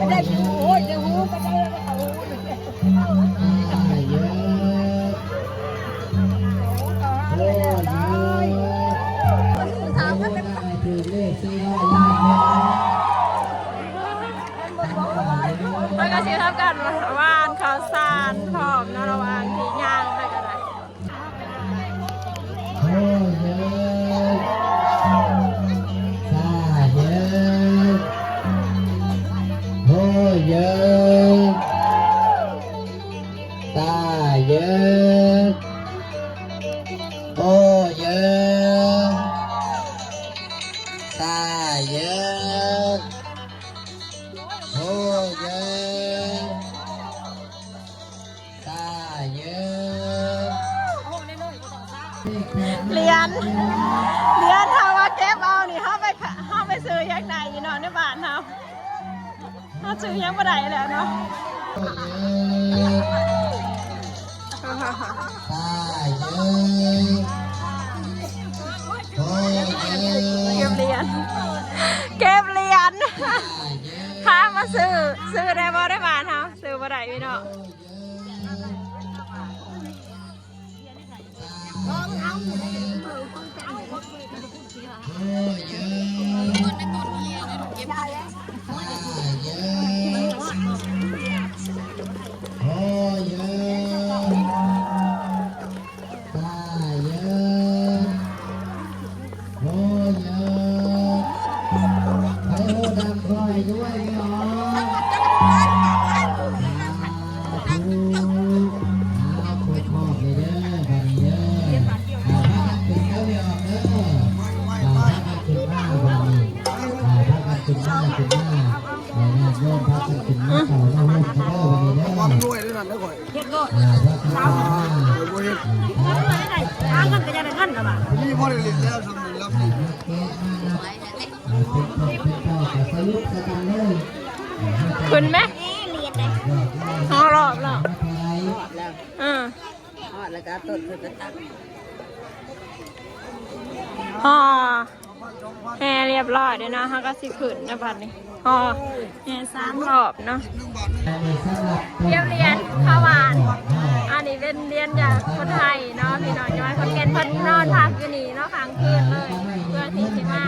ได้หูได้หูก็ได้หูเยอะถามว่าถือเลข400 ล้านมันก็สิทำกันว่านข้าวสารพร้อมนะระหว่างที่ย่างไปก็ได้โอ้เยอะเยอะโอ้เยอะตาเยอะโอ้เยอะตาเยอะโอ้เยอะตาเยอะเรียนถ้าว่าเก็บเอานี่เข้าไปซื้อยังไงอยู่เนาะในบ้านเขาซื้อยังบ่ได้แล้วเนาะเก็บเหรียญถ้ามาซื้อได้บ่ได้บ้านเขาซื้อบ่ได้พี่เนาะขึ้นไหมห่อรอบแล้วแล้วก็ต้นคือจะตักห่อแห่เรียบร้อยเลยนะฮะก็สิขึ้นนะบัดนี้ห่อแห่3 รอบเนาะเรียนข้าวหวานอันนี้เป็นเรียนจากคนไทยเนาะพี่น้องจะมาคนเกณฑ์คนนอนพักอยู่นี่เนาะค้างคืนเลยเพื่อที่จะมา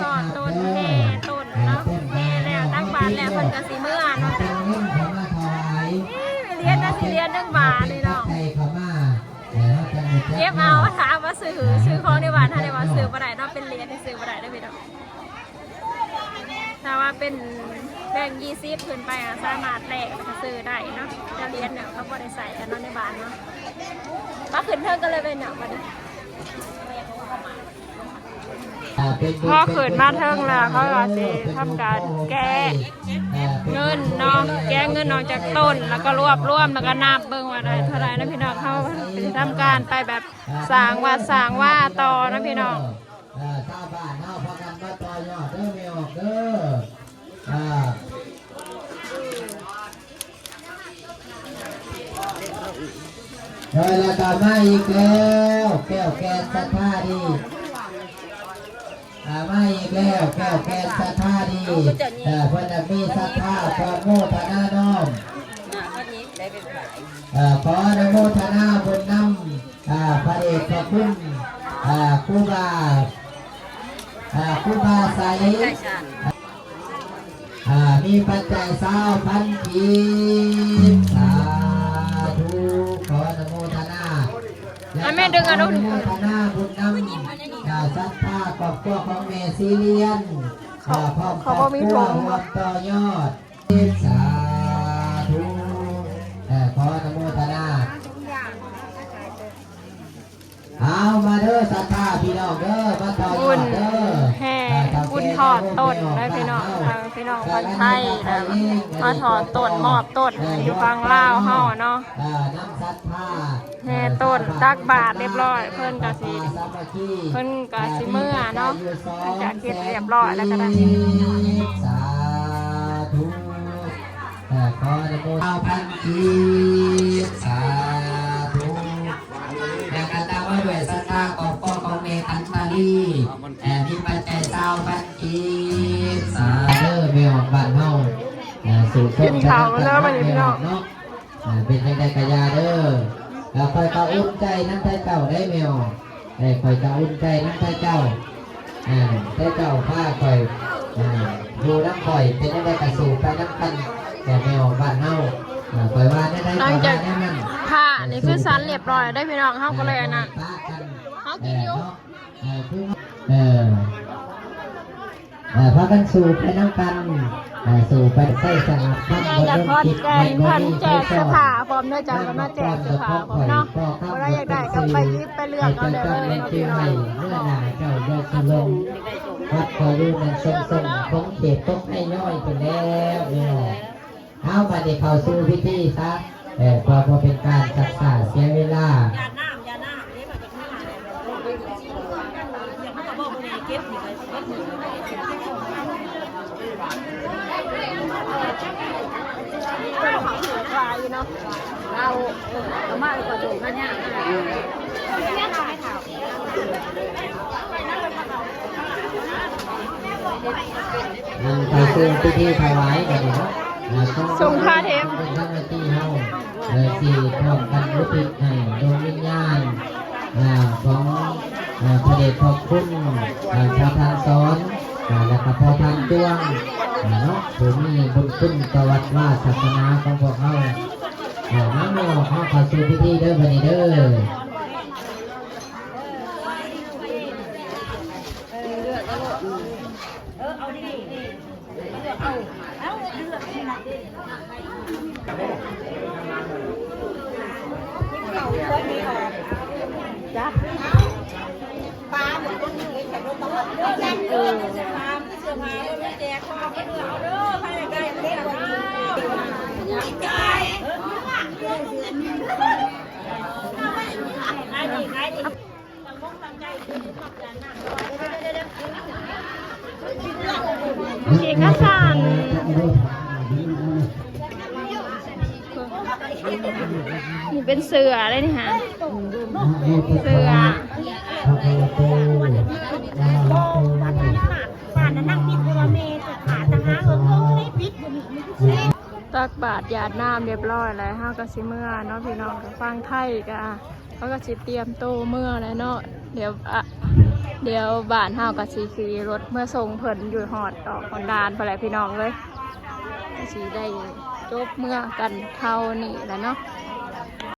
ทอดต้นแห่ต้นเนาะแห่แล้วตั้งบานแล้วคนก็สิเมื่อเนาะเรียนนะสิเรียน1 บาทเลยเนาะเก็บเอาถามว่าซื้อของในวันถ้าในวันซื้อบ่ได้เนาะเป็นเหรียญซื้อบ่ได้ได้พี่น้องถ้าว่าเป็นแบ่ง20ขึ้นไปสามารถแลกซื้อได้เนาะแต่เหรียญเนี่ยเขาบ่ได้ใส่กันเนาะในบ้านเนาะมาขึ้นเทิงก็เลยเป็นเนาะบัดนี้พอขึ้นมาเทิงแล้วเขาก็สิทำการแกะเงินเนาะแกะเงินออกจากต้นแล้วก็รวบแล้วก็นับเบิ่งว่าได้เท่าไหร่นะพี่น้องเขาจะทำการไปแบบสร้างว่าต่อนะพี่น้องชาวบ้านเฮาพากันมาต่อยอดเด้อไม่ออกเด้อแล้วก็มาอีกแล้วแก้วแกนศรัทธาดีมาอีกแล้วแก้วแกนศรัทธาดีเพิ่นมีศรัทธาความโมทนาน้อมขออนุโมทนาบุญนำพระเอกพระคุณครูบาใสมีปัจจัย20,000 กีบสาธุขออนุโมทนาแม่ดึงอนุโมทนาบุญนำศรัทธาครอบครัวของแม่ซีเรียนพร้อมครอบครัวรวมต่อยอดสาธุขออนุโมทนาเอามาเด้อศรัทธาพี่น้องเด้อมาต่อยอดเด้อแห่บุญถอดต้นได้พี่น้องคนไทยมาถอดต้นมอบต้นอยู่ฟังลาวเฮาเนาะแห่ต้นตักบาทเรียบร้อยเพิ่นก็สิเมื่อเนาะจากเก็บเรียบร้อยแล้วก็ได้สาธุขออนุโมทนา9,000 กีบสาธุและกระตาว่าด้วยศรัทธาของพ่อของแม่ทันตาลี ลีมีปัจจัยเศร้าบันกีสาเด้อแมวบ้านเฮาสู่ต้นเนาะเป็นยังไงกะยาเด้อแล้วคอยกะอุ่นใจน้ำไทยเจ้าได้แมวคอยกะอุ่นใจน้ำไทยเจ้าไทยเจ้าผ้าคอยดูน้ำคอยเป็นยังไงกะสู่ไปน้ำกันแต่แมวบ้านเฮาคอยว่าได้ได้ก็ว่าได้นั่น ผ้านี่คือสันเรียบร้อยได้พี่น้องเฮาก็เลยอันนั้นเฮากินอยู่ พากันสู่ไปน้ำกันสู่ไปใส่สลับพัน อยากพอดแกงเพิ่นแจกเสื้อผ้าพร้อมด้วยจ้ะก็มาแจกเสื้อผ้าพร้อมเนาะบ่ได้อยากได้ก็ไปยิบไปเลือกเอาเด้อ ปีใหม่เมื่อหน้าเจ้าเดือนสลงวัดคอยดูมันทรงคงเขตตกให้ย่อยไปแล้วเนี่ยเอาบัดนี้เข้าสู่พิธีซะพอเป็นการศึกษาเสียเวลา เอามาเลยกระดูกกันเนี่ยไปซึ่งพิธีถวายกันเนาะ ส่งผ้าเทป เป็นทั้งหน้าที่เฮาที่พร้อมกันอุทิศให้ดวงวิญญาณของพระเดชพระคุณพระทานสอนและก็พระทานจ้วงเนาะผู้มีบุญคุณประวัติว่าศาสนาของพวกเฮาน้ำไม่ออกเข้าสู่พิธีเด้อบัดนี้เด้อเอกสารนี่เป็นเสือเลยนี่ฮะเสือตักบาตรหยาดน้ำเรียบร้อยแล้วห้าก็สิเมื่อเนาะพี่น้องกับฟังไทยก็เขาก็สิเตรียมโตเมื่อแล้วเนาะเดี๋ยวบ้านห้าก็สิขี่รถเมื่อส่งเพิ่นอยู่หอดต่อคนดานไปแล้วพี่น้องเลยก็สิได้จบเมื่อกันเท่านี้แหละเนาะ